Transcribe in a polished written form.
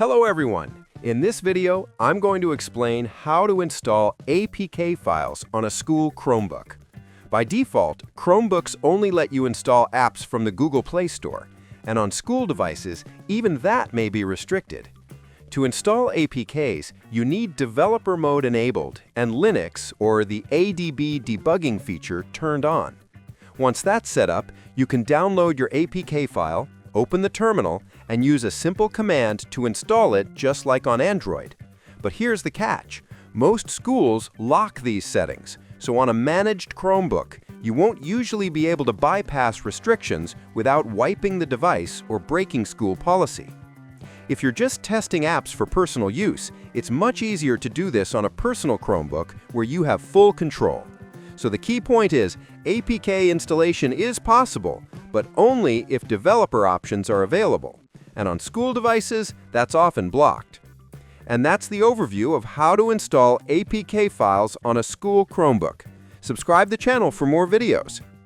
Hello everyone! In this video, I'm going to explain how to install APK files on a school Chromebook. By default, Chromebooks only let you install apps from the Google Play Store, and on school devices, even that may be restricted. To install APKs, you need developer mode enabled and Linux or the ADB debugging feature turned on. Once that's set up, you can download your APK file, open the terminal, and use a simple command to install it just like on Android. But here's the catch. Most schools lock these settings, so on a managed Chromebook, you won't usually be able to bypass restrictions without wiping the device or breaking school policy. If you're just testing apps for personal use, it's much easier to do this on a personal Chromebook where you have full control. So the key point is, APK installation is possible, but only if developer options are available. And on school devices, that's often blocked. And that's the overview of how to install APK files on a school Chromebook. Subscribe to the channel for more videos.